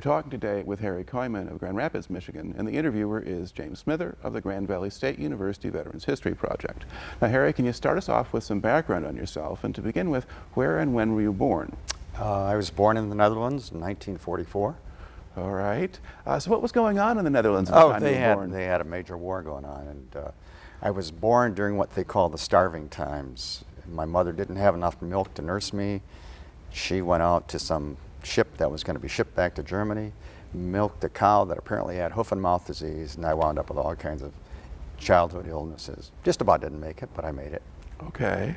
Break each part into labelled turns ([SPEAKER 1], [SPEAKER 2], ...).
[SPEAKER 1] talking today with Harry Kooyman of Grand Rapids, Michigan, and the interviewer is James Smither of the Grand Valley State University Veterans History Project. Now, Harry, can you start us off with some background on yourself, and to begin with, where and when were you born?
[SPEAKER 2] I was born in the Netherlands in 1944.
[SPEAKER 1] All right. So what was going on in the Netherlands at the time you were born?
[SPEAKER 2] They had a major war going on, and I was born during what they call the starving times. My mother didn't have enough milk to nurse me. She went out to some ship that was going to be shipped back to Germany, milked a cow that apparently had hoof and mouth disease, and I wound up with all kinds of childhood illnesses. Just about didn't make it, but I made it.
[SPEAKER 1] Okay.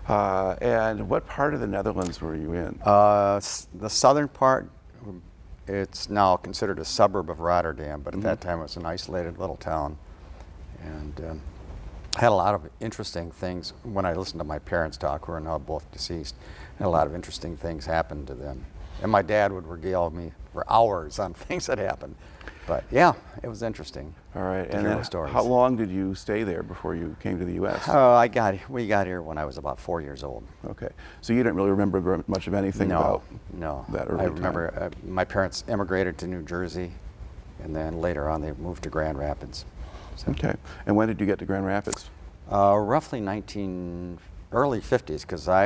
[SPEAKER 1] And what part of the Netherlands were you in?
[SPEAKER 2] The southern part, it's now considered a suburb of Rotterdam, but at that time it was an isolated little town. And had a lot of interesting things. When I listened to my parents talk, who are now both deceased, had a lot of interesting things happen to them. And my dad would regale me for hours on things that happened. But yeah, it was interesting.
[SPEAKER 1] All right,
[SPEAKER 2] to
[SPEAKER 1] and
[SPEAKER 2] hear
[SPEAKER 1] then
[SPEAKER 2] those stories.
[SPEAKER 1] how long did you stay there before you came to the U.S.?
[SPEAKER 2] We got here when I was about 4 years old.
[SPEAKER 1] Okay, so you didn't really remember very much of anything about that early
[SPEAKER 2] I remember my parents immigrated to New Jersey, and then later on they moved to Grand Rapids. So,
[SPEAKER 1] okay, and when did you get to Grand Rapids?
[SPEAKER 2] roughly early 50s, because I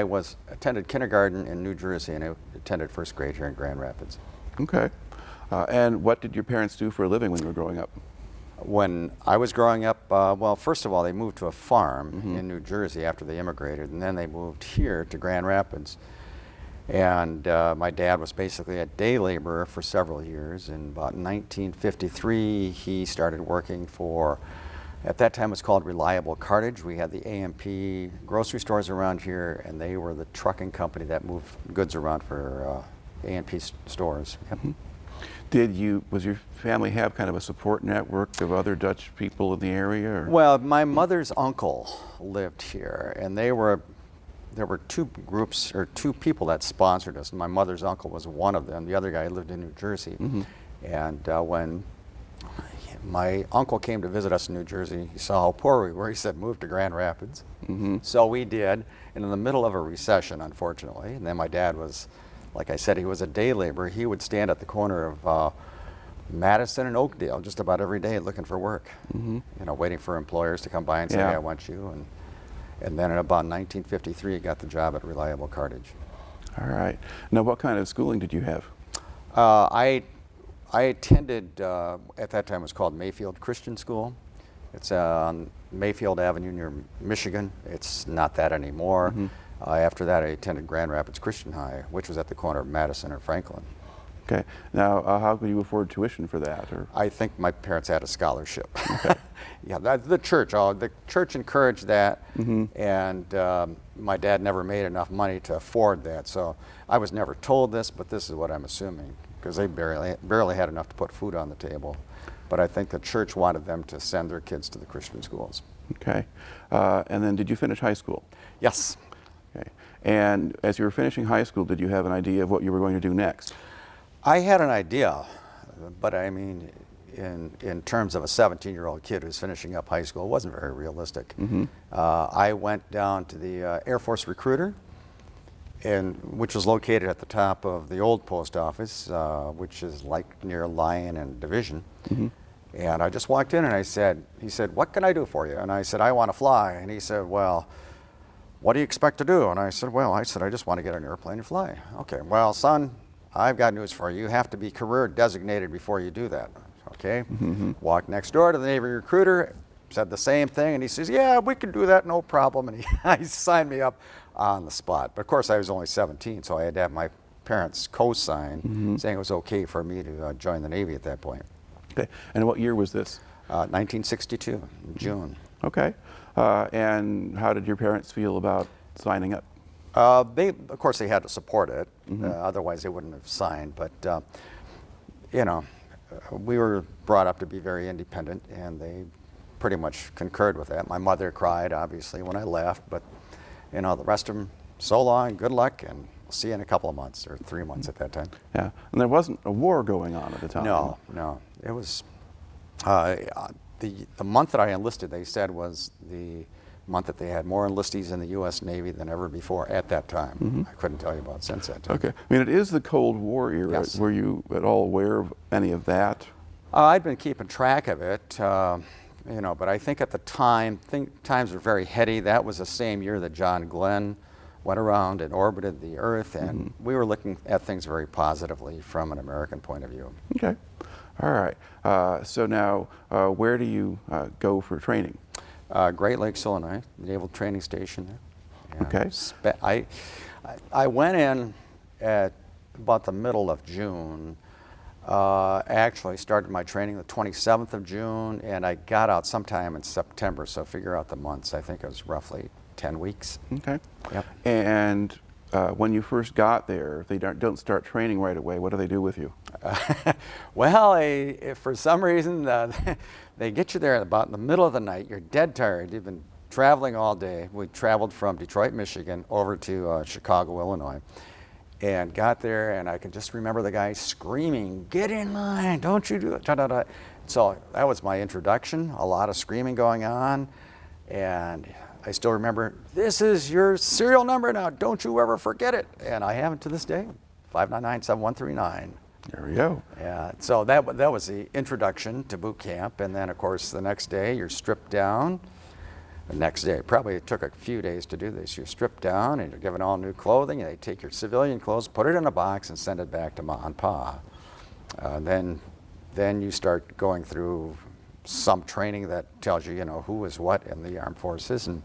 [SPEAKER 2] attended kindergarten in New Jersey and I attended first grade here in Grand Rapids.
[SPEAKER 1] Okay. And what did your parents do for a living when you were growing up?
[SPEAKER 2] When I was growing up, well, first of all, they moved to a farm in New Jersey after they immigrated, and then they moved here to Grand Rapids. And my dad was basically a day laborer for several years. In about 1953, he started working for, at that time it was called Reliable Cartage. We had the A&P grocery stores around here, and they were the trucking company that moved goods around for A&P stores. Yep.
[SPEAKER 1] Was your family have kind of a support network of other Dutch people in the area? Or?
[SPEAKER 2] Well, my mother's uncle lived here, and there were two groups, or two people that sponsored us. My mother's uncle was one of them. The other guy lived in New Jersey. And when my uncle came to visit us in New Jersey, he saw how poor we were. He said, move to Grand Rapids. So we did, and in the middle of a recession, unfortunately. And then my dad was, like I said, he was a day laborer. He would stand at the corner of Madison and Oakdale just about every day looking for work, you know, waiting for employers to come by and say, hey, I want you. And then in about 1953, he got the job at Reliable Cartage.
[SPEAKER 1] All right. Now, what kind of schooling did you have?
[SPEAKER 2] I attended, at that time it was called Mayfield Christian School. It's on Mayfield Avenue near Michigan. It's not that anymore. After that, I attended Grand Rapids Christian High, which was at the corner of Madison and Franklin.
[SPEAKER 1] Okay. Now, how could you afford tuition for that? Or?
[SPEAKER 2] I think my parents had a scholarship. Okay. Yeah, the church encouraged that, and my dad never made enough money to afford that. So I was never told this, but this is what I'm assuming, because they barely had enough to put food on the table. But I think the church wanted them to send their kids to the Christian schools.
[SPEAKER 1] Okay. And then did you finish high school?
[SPEAKER 2] Yes.
[SPEAKER 1] Okay. And as you were finishing high school, did you have an idea of what you were going to do next?
[SPEAKER 2] I had an idea, but I mean, in terms of a 17-year-old kid who's finishing up high school, it wasn't very realistic. I went down to the Air Force recruiter, which was located at the top of the old post office, which is like near Lyon and Division. And I just walked in and he said, what can I do for you? And I said, I want to fly. And he said, well, what do you expect to do? And I said, I just want to get on an airplane and fly. Okay, well, son, I've got news for you. You have to be career designated before you do that. Okay? Walked next door to the Navy recruiter, said the same thing, and he says, yeah, we can do that, no problem. And he signed me up on the spot. But of course, I was only 17, so I had to have my parents co-sign saying it was okay for me to join the Navy at that point.
[SPEAKER 1] Okay. And what year was this?
[SPEAKER 2] 1962, June.
[SPEAKER 1] Okay. And how did your parents feel about signing up?
[SPEAKER 2] Of course, they had to support it. Otherwise, they wouldn't have signed. But, you know, we were brought up to be very independent, and they pretty much concurred with that. My mother cried, obviously, when I left. But, you know, the rest of them, so long, good luck, and we'll see you in a couple of months, or 3 months at that time.
[SPEAKER 1] Yeah. And there wasn't a war going on at the time.
[SPEAKER 2] No, no. It was the month that I enlisted, they said, was the month that they had more enlistees in the U.S. Navy than ever before at that time. I couldn't tell you about since that time.
[SPEAKER 1] Okay. I mean, it is the Cold War era.
[SPEAKER 2] Yes.
[SPEAKER 1] Were you at all aware of any of that?
[SPEAKER 2] I'd been keeping track of it, you know, but I think at the time, times were very heady. That was the same year that John Glenn went around and orbited the Earth, and we were looking at things very positively from an American point of view.
[SPEAKER 1] Okay. All right. So now, where do you go for training?
[SPEAKER 2] Great Lakes, Illinois, Naval Training Station there.
[SPEAKER 1] Okay.
[SPEAKER 2] I went in at about the middle of June. Actually started my training the 27th of June, and I got out sometime in September, so figure out the months. I think it was roughly 10 weeks.
[SPEAKER 1] Okay.
[SPEAKER 2] Yep.
[SPEAKER 1] And when you first got there, they don't start training right away. What do they do with you?
[SPEAKER 2] Well, if for some reason they get you there about in the middle of the night. You're dead tired. You've been traveling all day. We traveled from Detroit, Michigan over to Chicago, Illinois, and got there, and I can just remember the guy screaming, "Get in line, don't you do it." Da, da, da. So that was my introduction, a lot of screaming going on, and I still remember, "This is your serial number now, don't you ever forget it." And I have it to this day, 599-7139.
[SPEAKER 1] There we go.
[SPEAKER 2] Yeah, so that was the introduction to boot camp, and then of course the next day you're stripped down. The next day, probably it took a few days to do this. You're stripped down and you're given all new clothing, and they take your civilian clothes, put it in a box, and send it back to Ma and Pa. Then you start going through some training that tells you, you know, who is what in the armed forces, and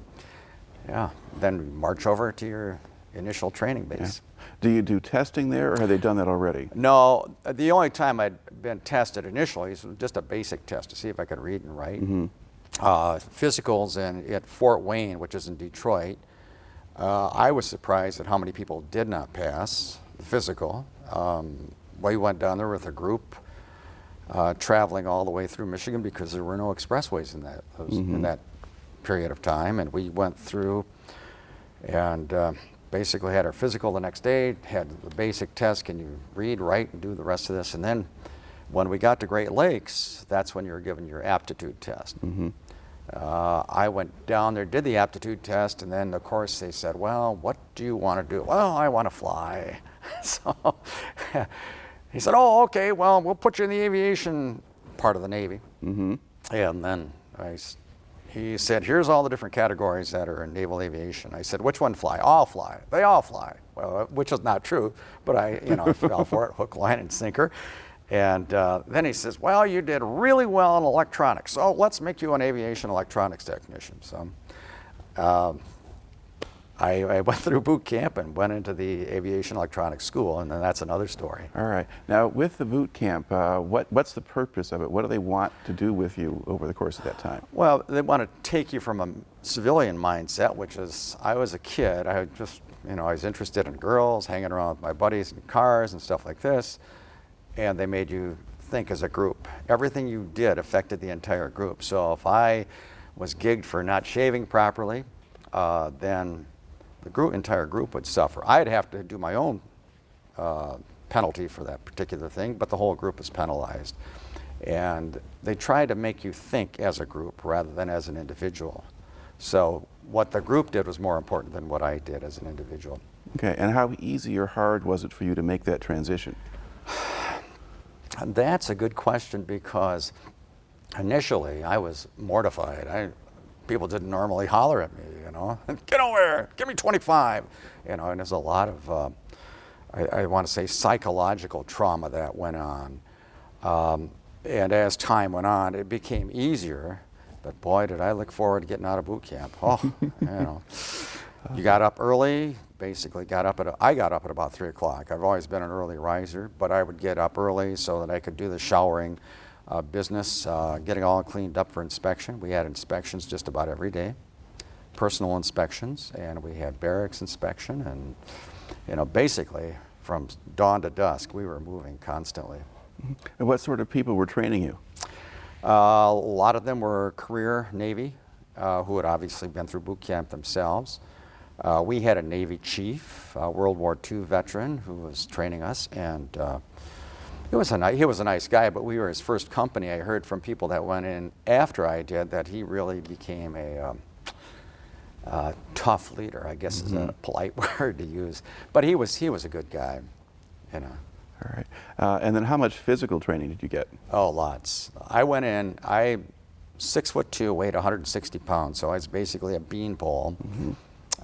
[SPEAKER 2] yeah, then we march over to your initial training base.
[SPEAKER 1] Yeah. Do you do testing there, or have they done that already?
[SPEAKER 2] No, the only time I'd been tested initially was just a basic test to see if I could read and write. Physicals at Fort Wayne, which is in Detroit. I was surprised at how many people did not pass the physical. We went down there with a group traveling all the way through Michigan because there were no expressways in that period of time, and we went through and basically had our physical the next day, had the basic test, can you read, write, and do the rest of this, and then when we got to Great Lakes, that's when you were given your aptitude test. I went down there, did the aptitude test, and then of course they said, well, what do you want to do? Well, I want to fly. So he said, oh, okay, well, we'll put you in the aviation part of the Navy. And then he said, here's all the different categories that are in naval aviation. I said, which one fly? All fly. They all fly. Well, which is not true, but I fell for it, hook, line, and sinker. And then he says, well, you did really well in electronics, so let's make you an aviation electronics technician. So I went through boot camp and went into the aviation electronics school, and then that's another story.
[SPEAKER 1] All right. Now, with the boot camp, what's the purpose of it? What do they want to do with you over the course of that time?
[SPEAKER 2] Well, they want to take you from a civilian mindset, which is, I was a kid, I just, I was interested in girls, hanging around with my buddies in cars and stuff like this. And they made you think as a group. Everything you did affected the entire group. So if I was gigged for not shaving properly, then the entire group would suffer. I'd have to do my own penalty for that particular thing, but the whole group is penalized. And they try to make you think as a group rather than as an individual. So what the group did was more important than what I did as an individual.
[SPEAKER 1] Okay, and how easy or hard was it for you to make that transition?
[SPEAKER 2] That's a good question, because initially I was mortified. People didn't normally holler at me, get over here, give me 25, and there's a lot of, I want to say, psychological trauma that went on. And as time went on, it became easier, but boy, did I look forward to getting out of boot camp. Oh, you got up early. Basically I got up at about 3 o'clock. I've always been an early riser, but I would get up early so that I could do the showering business, getting all cleaned up for inspection. We had inspections just about every day, personal inspections, and we had barracks inspection, and basically from dawn to dusk we were moving constantly.
[SPEAKER 1] And what sort of people were training you?
[SPEAKER 2] A lot of them were career Navy who had obviously been through boot camp themselves. We had a Navy chief, World War II veteran, who was training us, and he was a nice guy, but we were his first company. I heard from people that went in after I did that he really became tough leader, I guess is a polite word to use. But he was a good guy, you know.
[SPEAKER 1] All right. And then how much physical training did you get?
[SPEAKER 2] Oh, lots. I went in, 6'2", weighed 160 pounds, so I was basically a beanpole.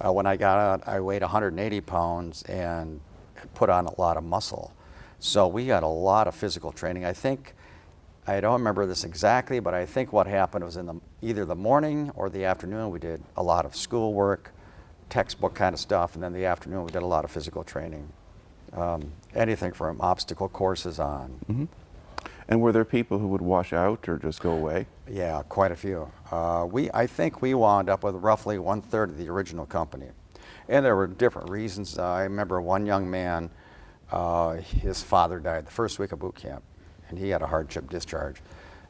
[SPEAKER 2] When I got out, I weighed 180 pounds and put on a lot of muscle. So we got a lot of physical training. I don't remember this exactly, but I think what happened was in either the morning or the afternoon, we did a lot of schoolwork, textbook kind of stuff, and then the afternoon we did a lot of physical training. Anything from obstacle courses on.
[SPEAKER 1] And were there people who would wash out or just go away?
[SPEAKER 2] Yeah, quite a few. I think we wound up with roughly 1/3 of the original company. And there were different reasons. I remember one young man, his father died the first week of boot camp, and he had a hardship discharge.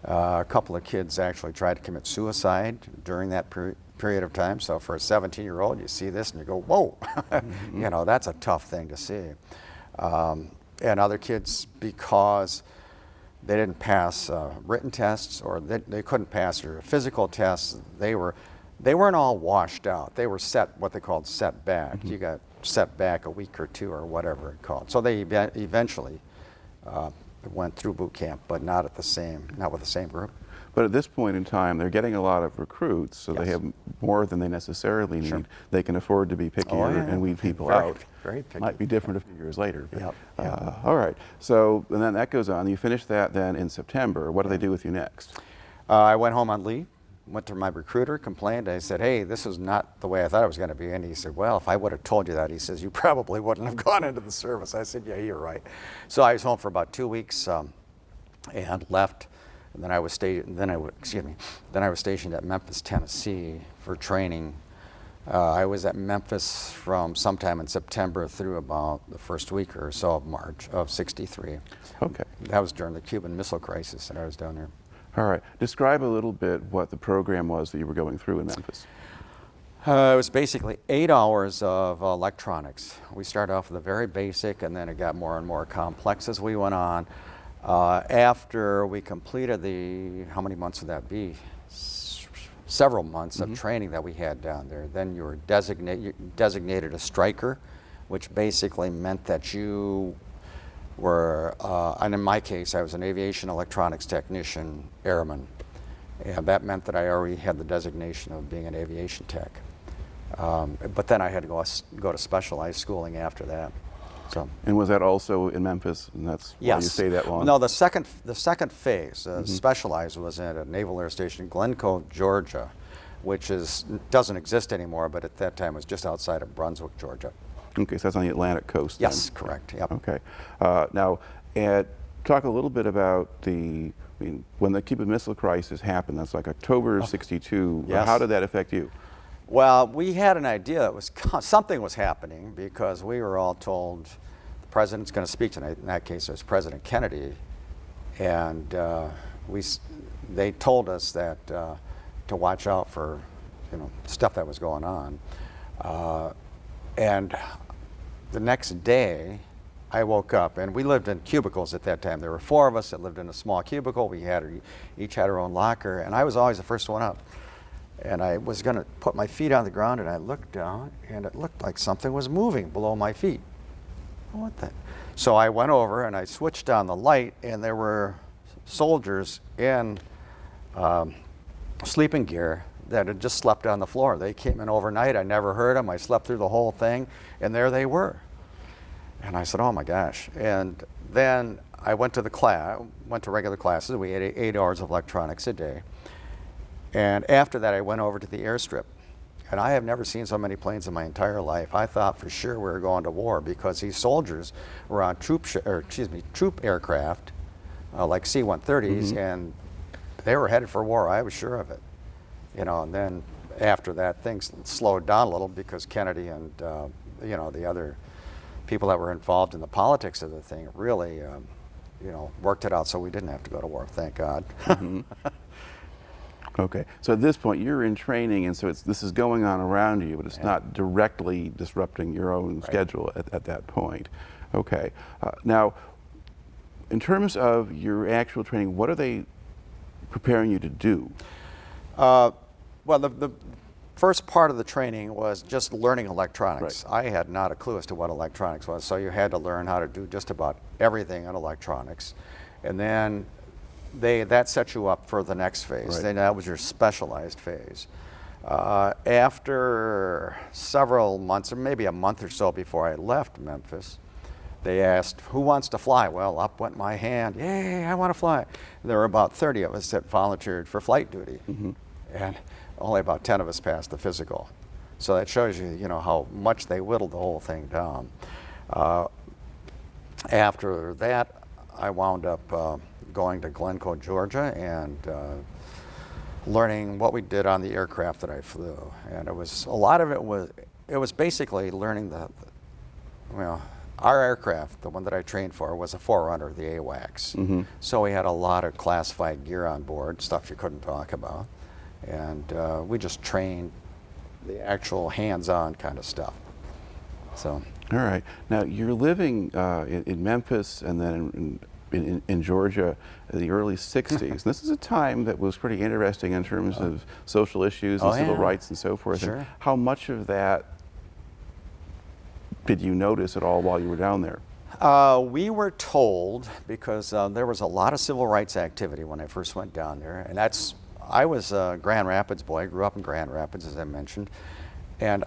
[SPEAKER 2] A couple of kids actually tried to commit suicide during that period of time. So for a 17-year-old, you see this and you go, whoa, you know, that's a tough thing to see. And other kids, because they didn't pass written tests or they couldn't pass their physical tests, they weren't all washed out. They were what they called set back. You got set back a week or two or whatever it called. So they eventually went through boot camp, but not with the same group.
[SPEAKER 1] But at this point in time, they're getting a lot of recruits, so they have more than they necessarily need.
[SPEAKER 2] Sure.
[SPEAKER 1] They can afford to be pickier and weed people out.
[SPEAKER 2] Very picky.
[SPEAKER 1] Might be different a few years later. But,
[SPEAKER 2] Yep.
[SPEAKER 1] all right. So and then that goes on. You finish that then in September. What do they do with you next?
[SPEAKER 2] I went home on leave, went to my recruiter, complained. I said, hey, this is not the way I thought it was going to be. And he said, well, if I would have told you that, he says, you probably wouldn't have gone into the service. I said, yeah, you're right. So I was home for about 2 weeks and left. And then I was stationed at Memphis, Tennessee for training. I was at Memphis from sometime in September through about the first week or so of March of '63.
[SPEAKER 1] Okay.
[SPEAKER 2] That was during the Cuban Missile Crisis that I was down there.
[SPEAKER 1] All right. Describe a little bit what the program was that you were going through in Memphis.
[SPEAKER 2] It was basically 8 hours of electronics. We started off with the very basic, and then it got more and more complex as we went on. After we completed how many months would that be? Several months of training that we had down there. Then you were designated a striker, which basically meant that you were, and in my case, I was an aviation electronics technician, airman. And that meant that I already had the designation of being an aviation tech. But then I had to go to specialized schooling after that. So.
[SPEAKER 1] And was that also in Memphis? And that's why you stay that long?
[SPEAKER 2] No, the second phase, specialized, was at a Naval Air Station Glynco, Georgia, which doesn't exist anymore, but at that time was just outside of Brunswick, Georgia.
[SPEAKER 1] Okay, so that's on the Atlantic coast then.
[SPEAKER 2] Yes, correct. Yep.
[SPEAKER 1] Okay. Now, talk a little bit about when the Cuban Missile Crisis happened, that's like October of '62.
[SPEAKER 2] Yes.
[SPEAKER 1] How did that affect you?
[SPEAKER 2] Well, we had an idea that something was happening because we were all told the president's going to speak tonight. In that case, it was President Kennedy, and they told us that to watch out for stuff that was going on. And the next day, I woke up, and we lived in cubicles at that time. There were 4 of us that lived in a small cubicle. We each had our own locker, and I was always the first one up. And I was going to put my feet on the ground, and I looked down, and it looked like something was moving below my feet. What the? So I went over, and I switched on the light, and there were soldiers in sleeping gear that had just slept on the floor. They came in overnight. I never heard them. I slept through the whole thing, and there they were. And I said, oh my gosh. And then I went to regular classes. We had 8 hours of electronics a day. And after that, I went over to the airstrip. And I have never seen so many planes in my entire life. I thought for sure we were going to war because these soldiers were on troop aircraft, like C-130s, and they were headed for war. I was sure of it. And then after that, things slowed down a little because Kennedy and the other people that were involved in the politics of the thing really, worked it out so we didn't have to go to war. Thank God.
[SPEAKER 1] Okay, so at this point you're in training, and so this is going on around you, but it's not directly disrupting your own schedule at that point. Okay, now in terms of your actual training, what are they preparing you to do?
[SPEAKER 2] Well, the first part of the training was just learning electronics. I had not a clue as to what electronics was, so you had to learn how to do just about everything in electronics. And then that set you up for the next phase. Then that was your specialized phase. After several months, or maybe a month or so before I left Memphis, they asked, who wants to fly? Well, up went my hand. Yay, I want to fly. There were about 30 of us that volunteered for flight duty. And only about 10 of us passed the physical. So that shows you, you know, how much they whittled the whole thing down. After that, I wound up going to Glynco, Georgia, and learning what we did on the aircraft that I flew. And it was, a lot of it was basically learning our aircraft, the one that I trained for, was a forerunner, the AWACS. So we had a lot of classified gear on board, stuff you couldn't talk about. And we just trained the actual hands-on kind of stuff. So.
[SPEAKER 1] All right. Now, you're living in Memphis and then in Georgia in the early 60s. This is a time that was pretty interesting in terms of social issues and civil rights and so forth.
[SPEAKER 2] Sure.
[SPEAKER 1] And how much of that did you notice at all while you were down there?
[SPEAKER 2] We were told, because there was a lot of civil rights activity when I first went down there, and I was a Grand Rapids boy, grew up in Grand Rapids, as I mentioned, and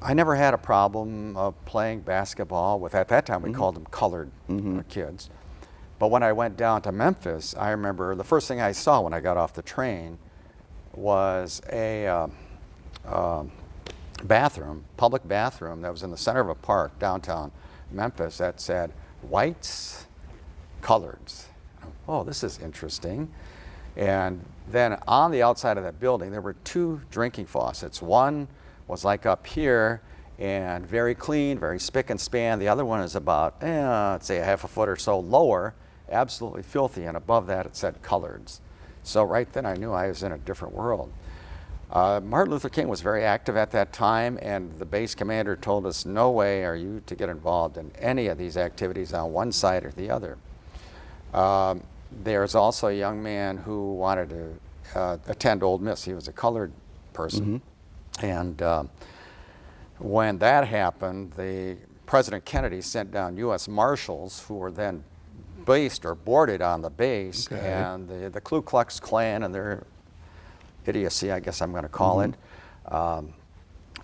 [SPEAKER 2] I never had a problem playing basketball with, at that time we called them colored kids. But when I went down to Memphis, I remember the first thing I saw when I got off the train was a public bathroom that was in the center of a park downtown Memphis that said, whites, coloreds. Oh, this is interesting. And then on the outside of that building, there were two drinking faucets. One was like up here and very clean, very spick and span. The other one is about, let's say, a half a foot or so lower, absolutely filthy. And above that, it said coloreds. So right then I knew I was in a different world. Martin Luther King was very active at that time, and the base commander told us, no way are you to get involved in any of these activities on one side or the other. There's also a young man who wanted to attend Ole Miss. He was a colored person. And when that happened, President Kennedy sent down U.S. Marshals who were then based or boarded on the base, and the Ku Klux Klan and their idiocy, I guess I'm going to call it,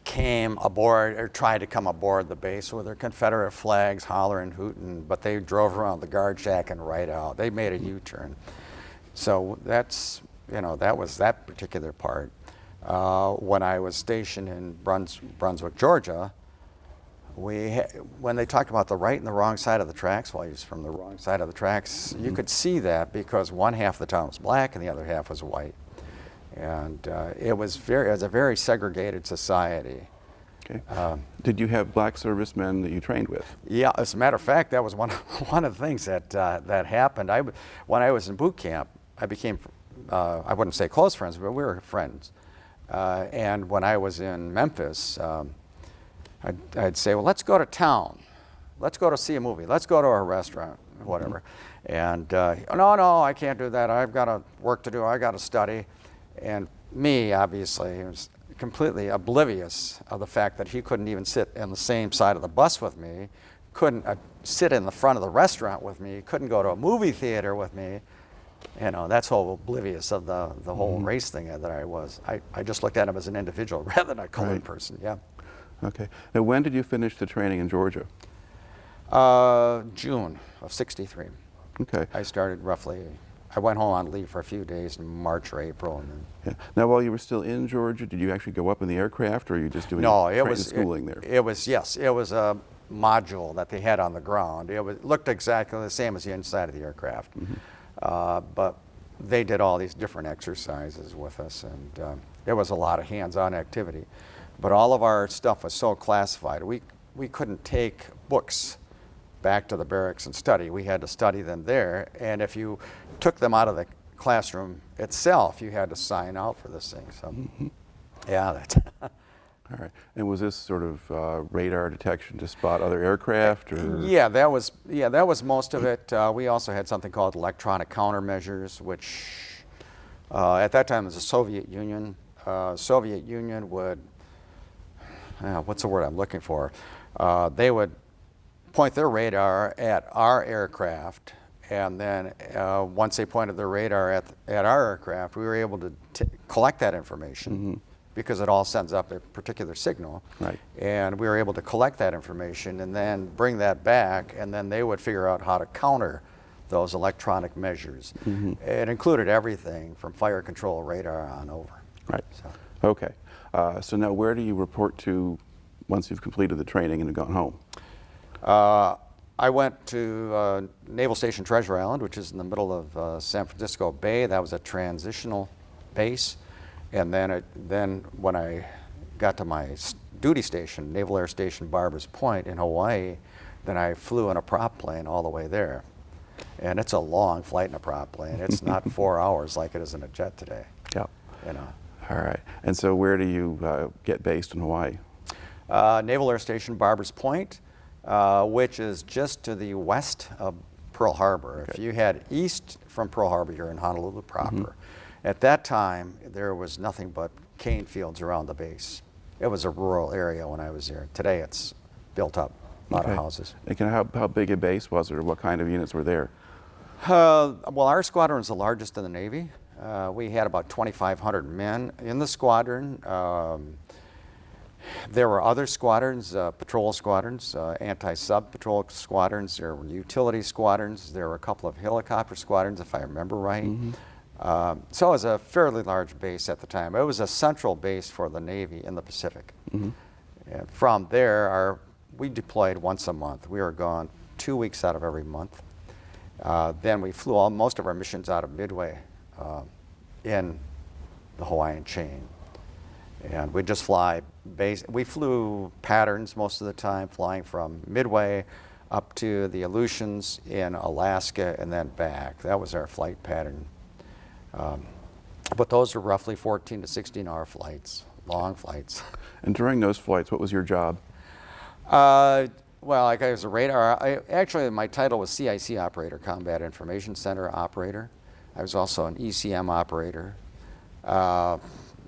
[SPEAKER 2] came aboard, or tried to come aboard the base with their Confederate flags, hollering, hooting, but they drove around the guard shack and right out. They made a U-turn. So that's, that was that particular part. When I was stationed in Brunswick, Georgia, when they talk about the right and the wrong side of the tracks, well, he's from the wrong side of the tracks, you could see that because one half of the town was black and the other half was white. And it was a very segregated society.
[SPEAKER 1] Okay. Did you have black servicemen that you trained with?
[SPEAKER 2] Yeah, as a matter of fact, that was one of the things that happened. When I was in boot camp, I became, I wouldn't say close friends, but we were friends. And when I was in Memphis, I'd say, well, let's go to town. Let's go to see a movie. Let's go to a restaurant, whatever. And no, I can't do that. I've got work to do. I got to study. And me, obviously, was completely oblivious of the fact that he couldn't even sit on the same side of the bus with me, couldn't sit in the front of the restaurant with me, couldn't go to a movie theater with me. That's all oblivious of the whole race thing that I was. I just looked at him as an individual rather than a colored person, yeah.
[SPEAKER 1] Okay. Now, when did you finish the training in Georgia?
[SPEAKER 2] June of '63.
[SPEAKER 1] Okay.
[SPEAKER 2] I started roughly, I went home on leave for a few days in March or April. And then,
[SPEAKER 1] Now, while you were still in Georgia, did you actually go up in the aircraft, or are you just doing schooling there?
[SPEAKER 2] It was a module that they had on the ground. It looked exactly the same as the inside of the aircraft. But they did all these different exercises with us, and there was a lot of hands-on activity. But all of our stuff was so classified. We couldn't take books back to the barracks and study. We had to study them there, and if you took them out of the classroom itself, you had to sign out for this thing. So, yeah, that's.
[SPEAKER 1] All right. And was this sort of radar detection to spot other aircraft, or?
[SPEAKER 2] Yeah, that was most of it. We also had something called electronic countermeasures, which at that time was the Soviet Union Soviet Union would, what's the word I'm looking for? They would point their radar at our aircraft, and then once they pointed their radar at our aircraft, we were able to collect that information because it all sends up a particular signal.
[SPEAKER 1] Right.
[SPEAKER 2] And we were able to collect that information and then bring that back, and then they would figure out how to counter those electronic measures. It included everything from fire control radar on over.
[SPEAKER 1] Right.
[SPEAKER 2] So.
[SPEAKER 1] Okay. So now where do you report to once you've completed the training and have gone home?
[SPEAKER 2] I went to Naval Station Treasure Island, which is in the middle of San Francisco Bay. That was a transitional base. And then when I got to my duty station, Naval Air Station Barber's Point in Hawaii, then I flew in a prop plane all the way there. And it's a long flight in a prop plane. It's not 4 hours like it is in a jet today.
[SPEAKER 1] Yeah.
[SPEAKER 2] You know.
[SPEAKER 1] All right. And so where do you get based in Hawaii?
[SPEAKER 2] Naval Air Station Barber's Point, which is just to the west of Pearl Harbor.
[SPEAKER 1] Okay.
[SPEAKER 2] If you head east from Pearl Harbor, you're in Honolulu proper. At that time, there was nothing but cane fields around the base. It was a rural area when I was there. Today, it's built up, a lot of houses.
[SPEAKER 1] And how big a base was it, or what kind of units were there?
[SPEAKER 2] Well, our squadron is the largest in the Navy. We had about 2,500 men in the squadron. There were other squadrons, patrol squadrons, anti-sub patrol squadrons. There were utility squadrons. There were a couple of helicopter squadrons, if I remember right. So it was a fairly large base at the time. It was a central base for the Navy in the Pacific. And from there, we deployed once a month. We were gone 2 weeks out of every month. Then we flew most of our missions out of Midway in the Hawaiian chain. And we'd just fly base. We flew patterns most of the time, flying from Midway up to the Aleutians in Alaska and then back. That was our flight pattern. But those were roughly 14 to 16-hour flights, long flights.
[SPEAKER 1] And during those flights, what was your job?
[SPEAKER 2] Well, like I was a radar. Actually, my title was CIC operator, Combat Information Center operator. I was also an ECM operator.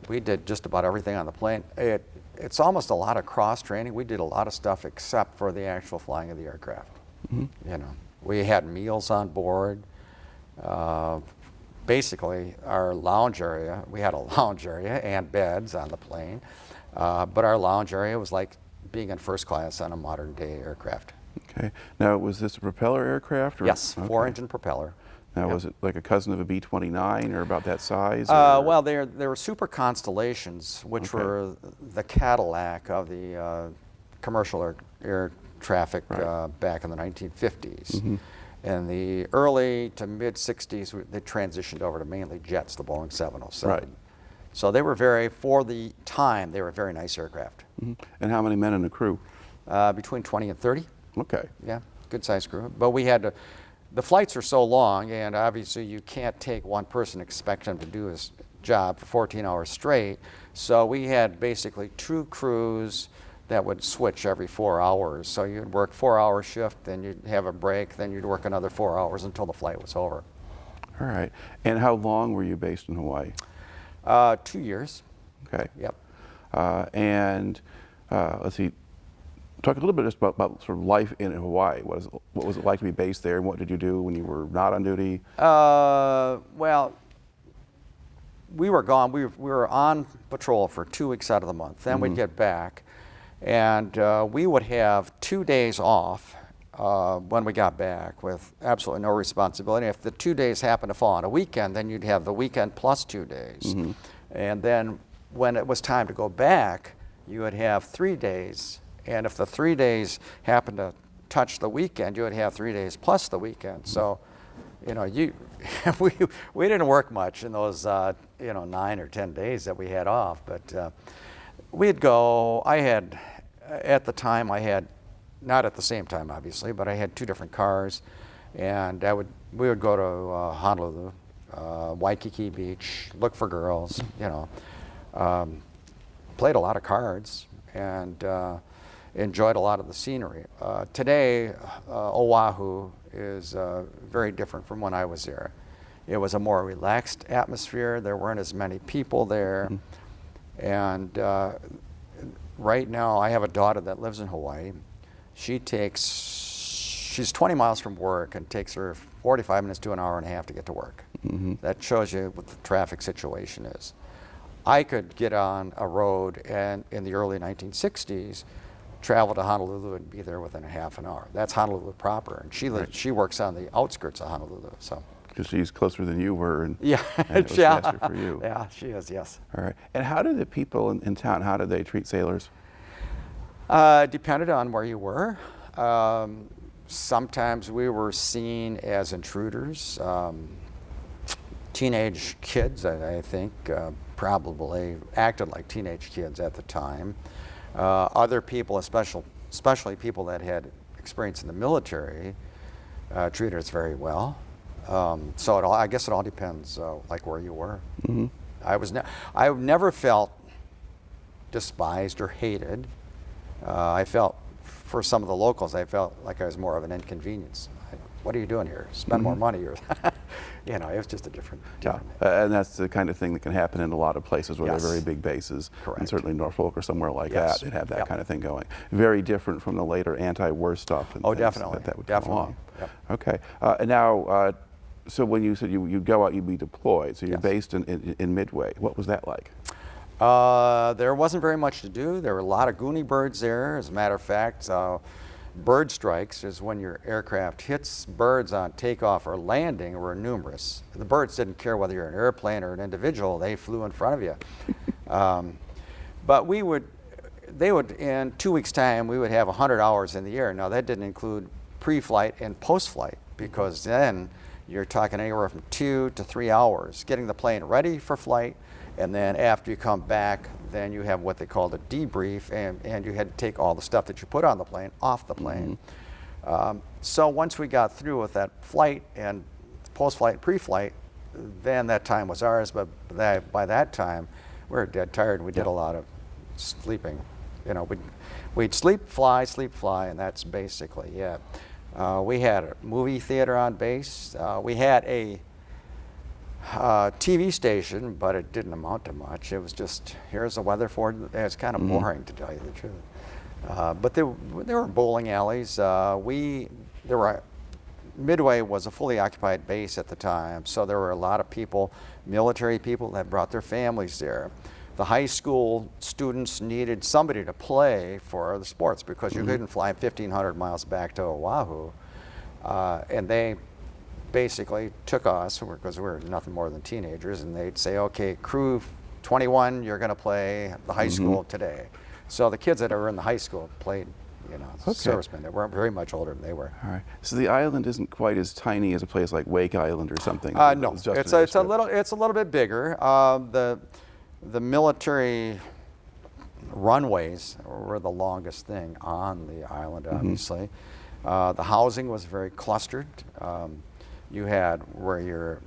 [SPEAKER 2] We did just about everything on the plane. It's almost a lot of cross training. We did a lot of stuff except for the actual flying of the aircraft. You know, we had meals on board. Basically, our lounge area, we had a lounge area and beds on the plane, but our lounge area was like being in first class on a modern day aircraft.
[SPEAKER 1] Okay. Now, was this a propeller aircraft? Or?
[SPEAKER 2] Yes,
[SPEAKER 1] Okay.
[SPEAKER 2] 4-engine propeller.
[SPEAKER 1] Now, was it like a cousin of a B-29 or about that size?
[SPEAKER 2] Well, there were super Constellations, which were the Cadillac of the commercial air traffic back in the 1950s. In the early to mid 60s, they transitioned over to mainly jets, the Boeing 707.
[SPEAKER 1] Right.
[SPEAKER 2] So they were for the time, they were very nice aircraft.
[SPEAKER 1] And how many men in the crew?
[SPEAKER 2] Between 20 and 30.
[SPEAKER 1] Okay.
[SPEAKER 2] Yeah, good sized crew. But we had to, the flights are so long, and obviously you can't take one person, expect him to do his job for 14 hours straight. So we had basically 2 crews that would switch every 4 hours. So you'd work 4-hour shift, then you'd have a break, then you'd work another 4 hours until the flight was over.
[SPEAKER 1] All right. And how long were you based in Hawaii?
[SPEAKER 2] 2 years.
[SPEAKER 1] Okay.
[SPEAKER 2] Yep.
[SPEAKER 1] And let's see, talk a little bit just about sort of life in Hawaii. What was it like to be based there, and what did you do when you were not on duty?
[SPEAKER 2] Well, we were gone. We were on patrol for 2 weeks out of the month. Then we'd get back, and we would have 2 days off when we got back with absolutely no responsibility. If the 2 days happened to fall on a weekend, then you'd have the weekend plus 2 days. And then when it was time to go back, you would have 3 days. And if the 3 days happened to touch the weekend, you would have 3 days plus the weekend. So, you know, we didn't work much in those 9 or 10 days that we had off. But we'd go. At the time, I had, not at the same time obviously, but I had 2 different cars, and we would go to Honolulu, Waikiki Beach, look for girls, played a lot of cards, and enjoyed a lot of the scenery. Today, Oahu is very different from when I was there. It was a more relaxed atmosphere. There weren't as many people there. And right now, I have a daughter that lives in Hawaii. She's 20 miles from work and takes her 45 minutes to an hour and a half to get to work. That shows you what the traffic situation is. I could get on a road and in the early 1960s, travel to Honolulu and be there within a half an hour. That's Honolulu proper, and she works on the outskirts of Honolulu. So.
[SPEAKER 1] Because she's closer than you were, and,
[SPEAKER 2] Yeah,
[SPEAKER 1] and it was faster for you.
[SPEAKER 2] Yeah, she is. Yes.
[SPEAKER 1] All right. And how did the people in town? How did they treat sailors?
[SPEAKER 2] Depended on where you were. Sometimes we were seen as intruders. Teenage kids, I think, probably acted like teenage kids at the time. Other people, especially people that had experience in the military, treated us very well. So I guess it all depends, like where you were. I never felt despised or hated. I felt, for some of the locals, I felt like I was more of an inconvenience. What are you doing here? Spend more money. Or, you know, it was just a different.
[SPEAKER 1] And that's the kind of thing that can happen in a lot of places where they're very big bases.
[SPEAKER 2] Correct.
[SPEAKER 1] And certainly Norfolk or somewhere like that, they'd have that kind of thing going. Very different from the later anti-war stuff. And
[SPEAKER 2] Definitely.
[SPEAKER 1] That would come along.
[SPEAKER 2] Yep.
[SPEAKER 1] Okay. And now, so when you said you'd go out, you'd be deployed. So you're based in Midway. What was that like?
[SPEAKER 2] There wasn't very much to do. There were a lot of Goonie birds there. As a matter of fact, bird strikes is when your aircraft hits birds on takeoff or landing were numerous. The birds didn't care whether you're an airplane or an individual. They flew in front of you. But they would, in 2 weeks' time, we would have 100 hours in the air. Now, that didn't include pre-flight and post-flight, because then you're talking anywhere from 2 to 3 hours getting the plane ready for flight. And then after you come back, then you have what they called a debrief, and you had to take all the stuff that you put on the plane off the plane. So once we got through with that flight and post-flight, pre-flight, then that time was ours. But by that time, we were dead tired. We did a lot of sleeping. You know, we'd sleep, fly, and that's basically it. We had a movie theater on base. We had a TV station, but it didn't amount to much. It was just, here's the weather for it. It's kind of boring, to tell you the truth. But there were bowling alleys. Midway was a fully occupied base at the time, so there were a lot of people, military people, that brought their families there. The high school students needed somebody to play for the sports, because you couldn't fly 1,500 miles back to Oahu. And they basically took us, because we were nothing more than teenagers, and they'd say, okay, crew 21, you're going to play the high school today. So the kids that were in the high school played, you know, servicemen. They weren't very much older than they were.
[SPEAKER 1] All right. So the island isn't quite as tiny as a place like Wake Island or something.
[SPEAKER 2] No, it's a little bit bigger. The military runways were the longest thing on the island, obviously. The housing was very clustered. You had where your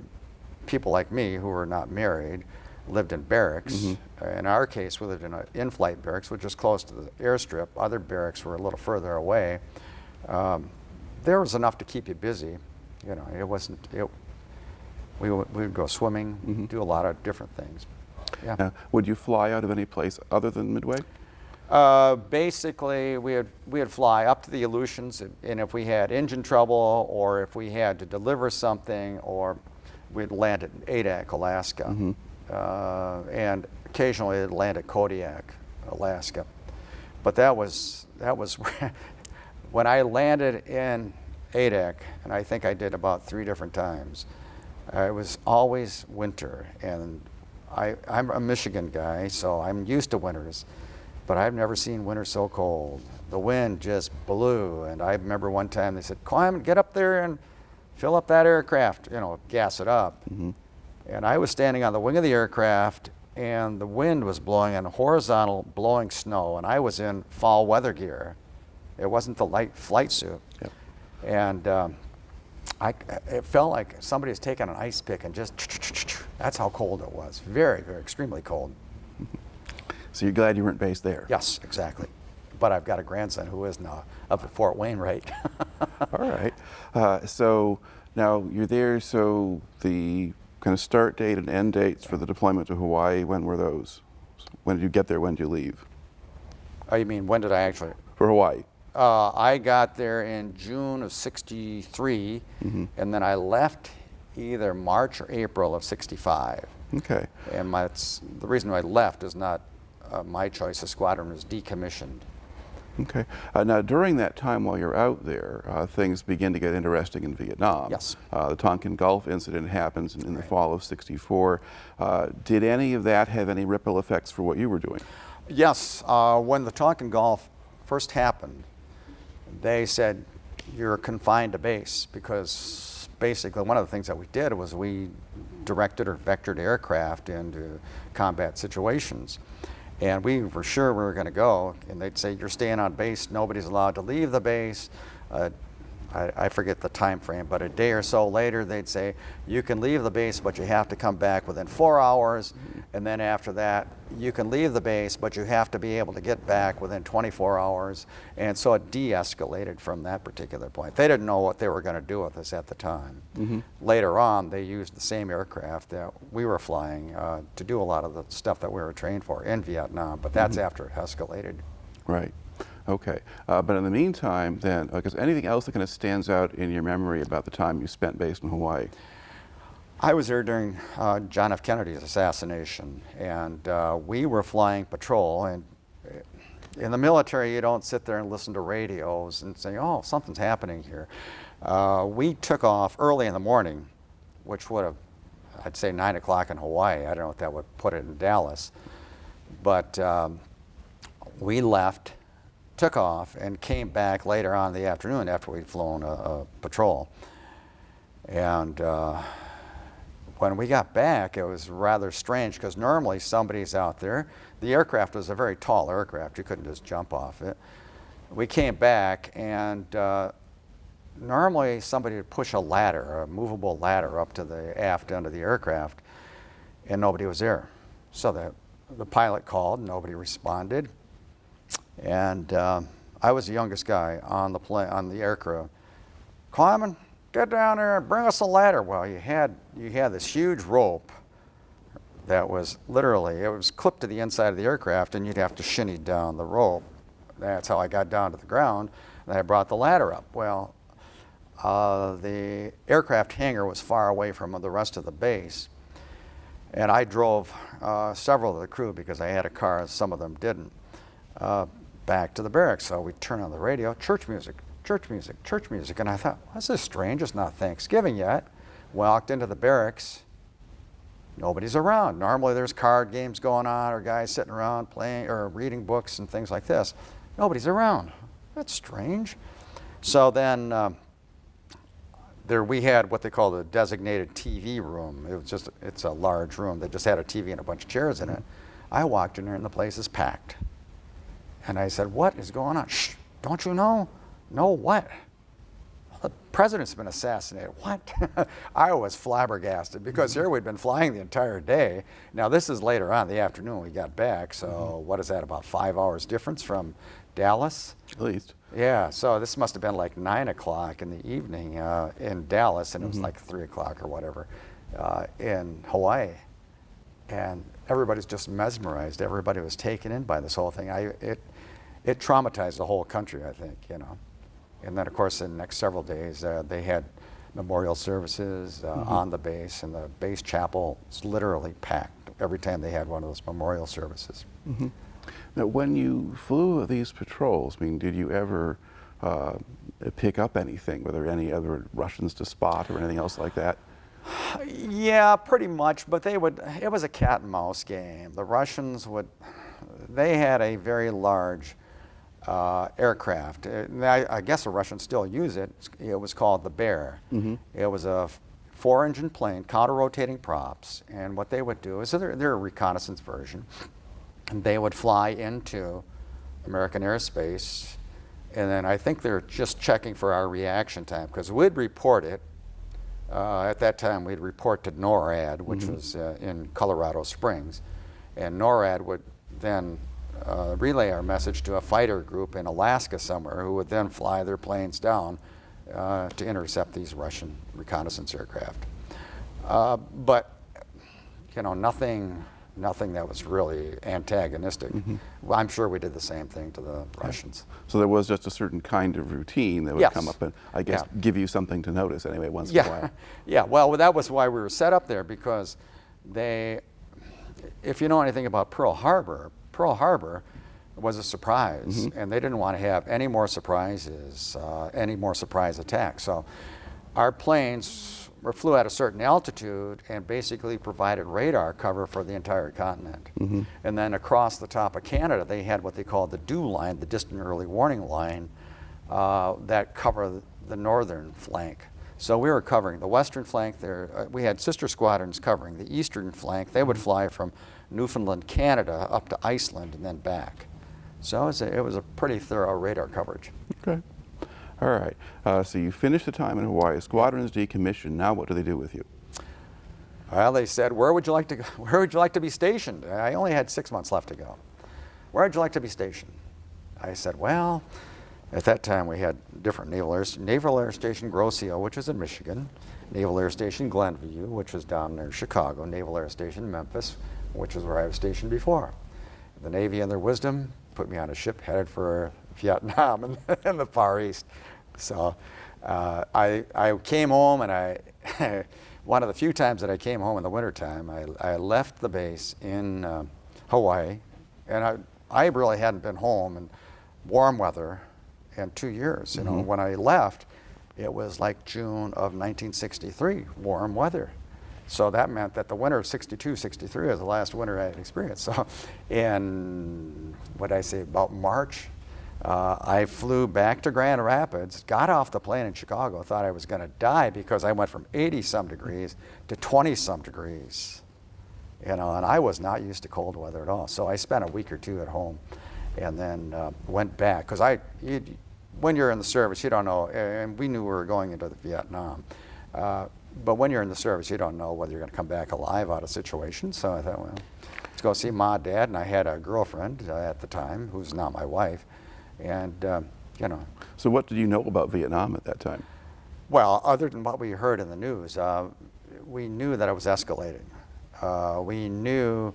[SPEAKER 2] people like me who were not married lived in barracks. In our case, we lived in an in-flight barracks, which was close to the airstrip. Other barracks were a little further away. There was enough to keep you busy. You know, it wasn't. We would go swimming, do a lot of different things. Yeah.
[SPEAKER 1] Now, would you fly out of any place other than Midway?
[SPEAKER 2] Basically, we'd fly up to the Aleutians, and if we had engine trouble, or if we had to deliver something, or we'd land at Adak, Alaska, and occasionally it'd land at Kodiak, Alaska. But that was when I landed in Adak, and I think I did about 3 different times. It was always winter, and I'm a Michigan guy, so I'm used to winters. But I've never seen winter so cold. The wind just blew, and I remember one time they said, "Kooyman, get up there and fill up that aircraft, you know, gas it up." And I was standing on the wing of the aircraft, and the wind was blowing on horizontal, blowing snow, and I was in fall weather gear. It wasn't the light flight suit. And it felt like somebody was taking an ice pick and just, that's how cold it was. Very, very extremely cold.
[SPEAKER 1] So you're glad you weren't based there?
[SPEAKER 2] Yes, exactly. But I've got a grandson who is now up at Fort Wainwright.
[SPEAKER 1] All right. So now you're there, so the kind of start date and end dates for the deployment to Hawaii, when were those? When did you get there? When did you leave?
[SPEAKER 2] Oh, you mean when did I actually?
[SPEAKER 1] For Hawaii.
[SPEAKER 2] I got there in June of '63, and then I left either March or April of '65.
[SPEAKER 1] Okay.
[SPEAKER 2] And the reason I left is not my choice. The squadron was decommissioned.
[SPEAKER 1] Okay. Now, during that time while you're out there, things begin to get interesting in Vietnam.
[SPEAKER 2] Yes.
[SPEAKER 1] The Tonkin Gulf incident happens in the fall of '64. Did any of that have any ripple effects for what you were doing?
[SPEAKER 2] Yes. When the Tonkin Gulf first happened, they said, you're confined to base, because basically one of the things that we did was we directed or vectored aircraft into combat situations. And we were sure we were going to go, and they'd say, you're staying on base, nobody's allowed to leave the base. I forget the time frame, but a day or so later they'd say, you can leave the base, but you have to come back within 4 hours. And then after that, you can leave the base, but you have to be able to get back within 24 hours. And so it de-escalated from that particular point. They didn't know what they were going to do with us at the time. Later on, they used the same aircraft that we were flying to do a lot of the stuff that we were trained for in Vietnam, but that's after it escalated.
[SPEAKER 1] Right. Okay. But in the meantime, then, because anything else that kind of stands out in your memory about the time you spent based in Hawaii?
[SPEAKER 2] I was there during John F. Kennedy's assassination, and we were flying patrol. And in the military, you don't sit there and listen to radios and say, oh, something's happening here. We took off early in the morning, which would have, I'd say 9 o'clock in Hawaii. I don't know if that would put it in Dallas. But we left, took off, and came back later on in the afternoon after we'd flown a patrol. And when we got back, it was rather strange, because normally somebody's out there. The aircraft was a very tall aircraft. You couldn't just jump off it. We came back, and normally somebody would push a ladder, a movable ladder, up to the aft end of the aircraft, and nobody was there. So the pilot called, nobody responded. And I was the youngest guy on the aircraft. Kooyman, get down there and bring us a ladder. Well, you had this huge rope that was literally, it was clipped to the inside of the aircraft, and you'd have to shinny down the rope. That's how I got down to the ground, and I brought the ladder up. Well, the aircraft hangar was far away from the rest of the base, and I drove several of the crew, because I had a car, some of them didn't, back to the barracks. So we turned on the radio, church music, church music, church music. And I thought, well, this is strange, it's not Thanksgiving yet. Walked into the barracks, nobody's around. Normally there's card games going on, or guys sitting around playing or reading books and things like this. Nobody's around. That's strange. So then we had what they call the designated TV room. It's a large room that just had a TV and a bunch of chairs in it. I walked in there and the place is packed. And I said, what is going on? Shh, don't you know? No, what? The president's been assassinated. What? I was flabbergasted, because here we'd been flying the entire day. Now this is later on in the afternoon we got back, so what is that, about 5 hours difference from Dallas?
[SPEAKER 1] At least.
[SPEAKER 2] Yeah, so this must have been like 9 o'clock in the evening in Dallas, and it was like 3 o'clock or whatever in Hawaii. And everybody's just mesmerized. Everybody was taken in by this whole thing. It traumatized the whole country, I think, you know. And then, of course, in the next several days, they had memorial services on the base, and the base chapel was literally packed every time they had one of those memorial services.
[SPEAKER 1] Now, when you flew these patrols, I mean, did you ever pick up anything? Were there any other Russians to spot or anything else like that?
[SPEAKER 2] Yeah, pretty much, but it was a cat and mouse game. The Russians they had a very large aircraft. I guess the Russians still use it. It was called the Bear. It was a 4-engine plane, counter-rotating props, and what they would do is, they're a reconnaissance version, and they would fly into American airspace, and then I think they're just checking for our reaction time, because we'd report it. At that time, we'd report to NORAD, which was in Colorado Springs, and NORAD would then relay our message to a fighter group in Alaska somewhere, who would then fly their planes down to intercept these Russian reconnaissance aircraft. But, you know, nothing nothing that was really antagonistic. Well, I'm sure we did the same thing to the Russians.
[SPEAKER 1] So there was just a certain kind of routine that would
[SPEAKER 2] Yes.
[SPEAKER 1] come up and, I guess, give you something to notice anyway once in a
[SPEAKER 2] Yeah,
[SPEAKER 1] while.
[SPEAKER 2] yeah. Well, that was why we were set up there, because they, if you know anything about Pearl Harbor was a surprise, and they didn't want to have any more surprises, any more surprise attacks. So our planes flew at a certain altitude and basically provided radar cover for the entire continent. And then across the top of Canada, they had what they called the DEW line, the distant early warning line, that covered the northern flank. So we were covering the western flank there. We had sister squadrons covering the eastern flank. They would fly from Newfoundland, Canada, up to Iceland and then back. So it was a pretty thorough radar coverage.
[SPEAKER 1] Okay. All right. So you finished the time in Hawaii. Squadron is decommissioned. Now what do they do with you?
[SPEAKER 2] Well, they said, where would you like to go? Where would you like to be stationed? I only had 6 months left to go. Where would you like to be stationed? I said, well, at that time we had different Naval Air Station Grocio, which was in Michigan, Naval Air Station Glenview, which was down near Chicago, Naval Air Station Memphis, which is where I was stationed before. The Navy, in their wisdom, put me on a ship headed for Vietnam in the Far East. So I came home, and I one of the few times that I came home in the wintertime, I left the base in Hawaii, and I really hadn't been home in warm weather in 2 years. You know, when I left, it was like June of 1963, warm weather. So that meant that the winter of 62, 63 was the last winter I had experienced. So in, what did I say, about March, I flew back to Grand Rapids, got off the plane in Chicago, thought I was going to die because I went from 80-some degrees to 20-some degrees. You know, and I was not used to cold weather at all. So I spent a week or two at home and then went back. Because when you're in the service, you don't know, and we knew we were going into Vietnam. But when you're in the service, you don't know whether you're going to come back alive out of situations. So I thought, well, let's go see Ma, Dad. And I had a girlfriend at the time, who's now my wife. And, you know.
[SPEAKER 1] So what did you know about Vietnam at that time?
[SPEAKER 2] Well, other than what we heard in the news, we knew that it was escalating. We knew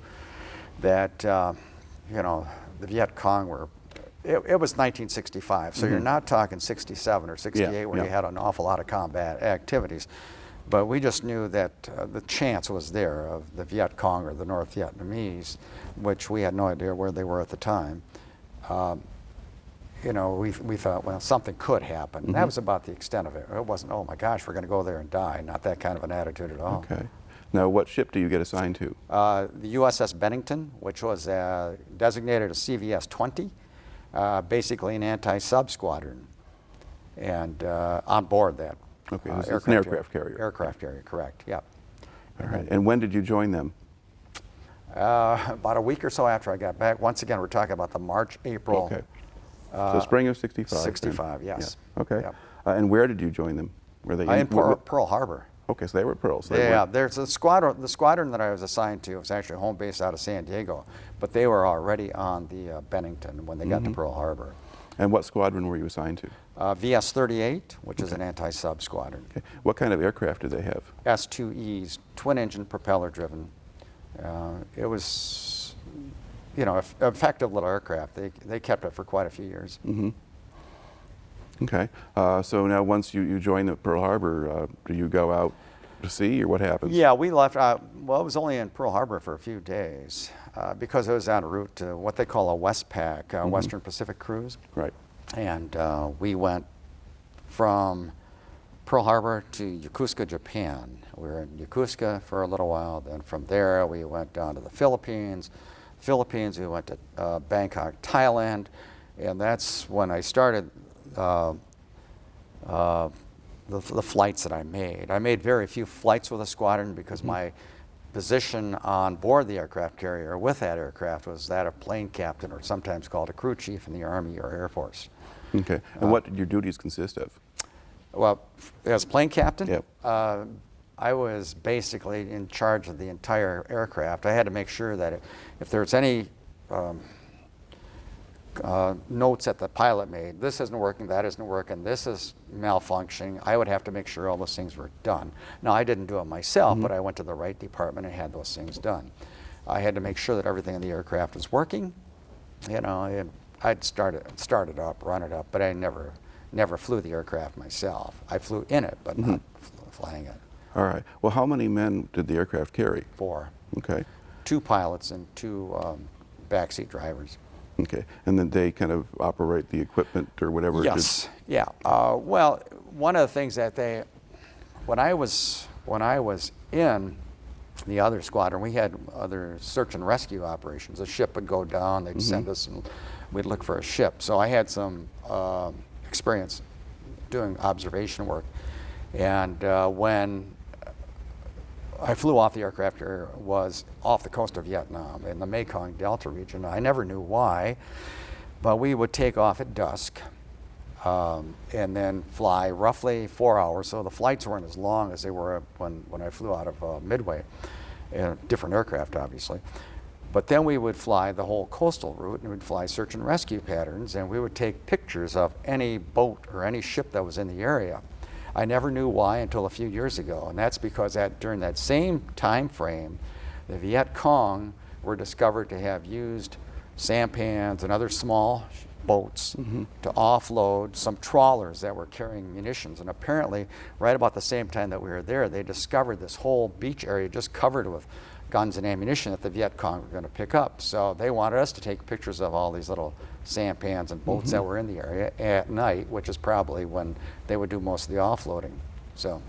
[SPEAKER 2] that, you know, the Viet Cong were, it was 1965, so you're not talking 67 or 68 where you had an awful lot of combat activities. But we just knew that the chance was there of the Viet Cong or the North Vietnamese, which we had no idea where they were at the time. You know, we thought, well, something could happen. And that was about the extent of it. It wasn't, oh my gosh, we're going to go there and die. Not that kind of an attitude at all.
[SPEAKER 1] Okay. Now, what ship do you get assigned to?
[SPEAKER 2] The USS Bennington, which was designated a CVS-20, basically an anti-sub squadron, and on board that.
[SPEAKER 1] Okay, this is an aircraft carrier.
[SPEAKER 2] Aircraft carrier, correct, yeah.
[SPEAKER 1] All right. And when did you join them?
[SPEAKER 2] About a week or so after I got back. Once again, we're talking about the March, April.
[SPEAKER 1] Okay. So spring of 65.
[SPEAKER 2] 65, yes.
[SPEAKER 1] Yeah. Okay.
[SPEAKER 2] Yep.
[SPEAKER 1] And where did you join them? Were they
[SPEAKER 2] In Pearl Harbor.
[SPEAKER 1] Okay, so they were at Pearl. So
[SPEAKER 2] Yeah, there's the squadron that I was assigned to was actually home base out of San Diego, but they were already on the Bennington when they got to Pearl Harbor.
[SPEAKER 1] And what squadron were you assigned to?
[SPEAKER 2] VS-38, which is an anti-sub squadron.
[SPEAKER 1] Okay. What kind of aircraft did they have?
[SPEAKER 2] S-2Es, twin-engine, propeller-driven. It was, you know, effective little aircraft. They kept it for quite a few years.
[SPEAKER 1] Okay. So now once you join at Pearl Harbor, do you go out to sea or what happens?
[SPEAKER 2] Yeah, we left, well, it was only in Pearl Harbor for a few days because it was en route to what they call a WestPac, Western Pacific Cruise.
[SPEAKER 1] Right.
[SPEAKER 2] And we went from Pearl Harbor to Yokosuka, Japan. We were in Yokosuka for a little while. Then from there, we went down to the Philippines. We went to Bangkok, Thailand. And that's when I started the flights that I made. I made very few flights with a squadron because my position on board the aircraft carrier with that aircraft was that of plane captain, or sometimes called a crew chief in the Army or Air Force.
[SPEAKER 1] Okay. And what did your duties consist of?
[SPEAKER 2] Well, as plane captain,
[SPEAKER 1] Yep.
[SPEAKER 2] I was basically in charge of the entire aircraft. I had to make sure that if there was any notes that the pilot made, this isn't working, that isn't working, this is malfunctioning, I would have to make sure all those things were done. Now, I didn't do it myself, but I went to the right department and had those things done. I had to make sure that everything in the aircraft was working. You know, I'd start it up, run it up, but I never flew the aircraft myself. I flew in it, but not flying it.
[SPEAKER 1] All right. Well, how many men did the aircraft carry?
[SPEAKER 2] 4.
[SPEAKER 1] Okay.
[SPEAKER 2] 2 pilots and 2 backseat drivers.
[SPEAKER 1] Okay. And then they kind of operate the equipment or whatever?
[SPEAKER 2] Yes. Yeah. Well, one of the things that when I was in the other squadron, we had other search and rescue operations. A ship would go down, they'd send us, and we'd look for a ship. So I had some experience doing observation work. And when I flew off the aircraft carrier, was off the coast of Vietnam in the Mekong Delta region. I never knew why, but we would take off at dusk and then fly roughly 4 hours. So the flights weren't as long as they were when I flew out of Midway, different aircraft obviously. But then we would fly the whole coastal route, and we'd fly search and rescue patterns, and we would take pictures of any boat or any ship that was in the area. I never knew why until a few years ago, and that's because during that same time frame, the Viet Cong were discovered to have used sampans and other small boats to offload some trawlers that were carrying munitions. And apparently, right about the same time that we were there, they discovered this whole beach area just covered with guns and ammunition that the Viet Cong were going to pick up. So they wanted us to take pictures of all these little sampans and boats that were in the area at night, which is probably when they would do most of the offloading. So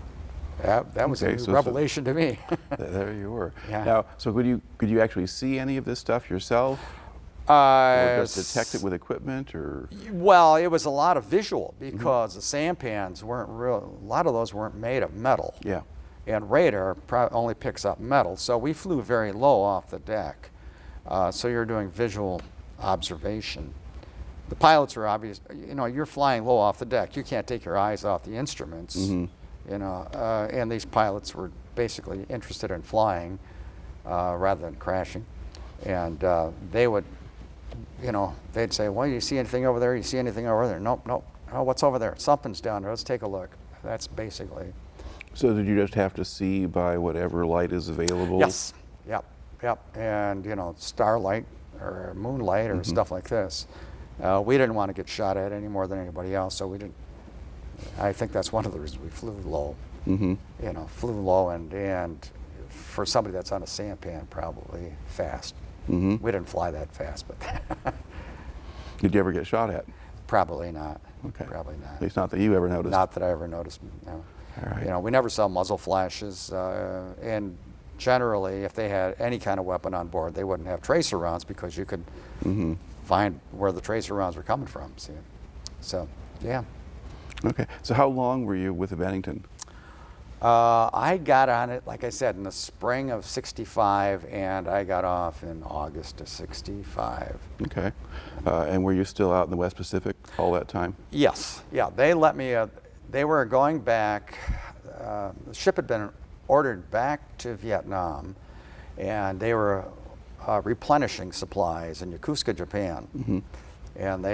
[SPEAKER 2] that was a new revelation to me.
[SPEAKER 1] There you were.
[SPEAKER 2] Yeah.
[SPEAKER 1] Now, so could you actually see any of this stuff yourself? Or just detect it with equipment, or?
[SPEAKER 2] Well, it was a lot of visual because the sampans weren't real. A lot of those weren't made of metal.
[SPEAKER 1] Yeah.
[SPEAKER 2] And radar only picks up metal, so we flew very low off the deck. So you're doing visual observation. The pilots are obvious. You know, you're flying low off the deck. You can't take your eyes off the instruments. You know, and these pilots were basically interested in flying rather than crashing. And they would, you know, they'd say, "Well, you see anything over there? You see anything over there?" "Nope, nope." "Oh, what's over there?" "Something's down there. Let's take a look." That's basically.
[SPEAKER 1] So did you just have to see by whatever light is available?
[SPEAKER 2] Yes. Yep. Yep. And you know, starlight or moonlight or stuff like this. We didn't want to get shot at any more than anybody else, so we didn't. I think that's one of the reasons we flew low. You know, flew low and for somebody that's on a sampan, probably fast. We didn't fly that fast, but.
[SPEAKER 1] Did you ever get shot at?
[SPEAKER 2] Probably not.
[SPEAKER 1] Okay.
[SPEAKER 2] Probably not.
[SPEAKER 1] At least not that you ever noticed.
[SPEAKER 2] Not that I ever noticed. No.
[SPEAKER 1] All right.
[SPEAKER 2] You know, we never saw muzzle flashes, and generally, if they had any kind of weapon on board, they wouldn't have tracer rounds because you could find where the tracer rounds were coming from. See? So, yeah.
[SPEAKER 1] Okay. So how long were you with the Bennington?
[SPEAKER 2] I got on it, like I said, in the spring of '65, and I got off in August of '65.
[SPEAKER 1] Okay. And were you still out in the West Pacific all that time?
[SPEAKER 2] Yes. Yeah. They let me. They were going back. The ship had been ordered back to Vietnam, and they were replenishing supplies in Yokosuka, Japan. And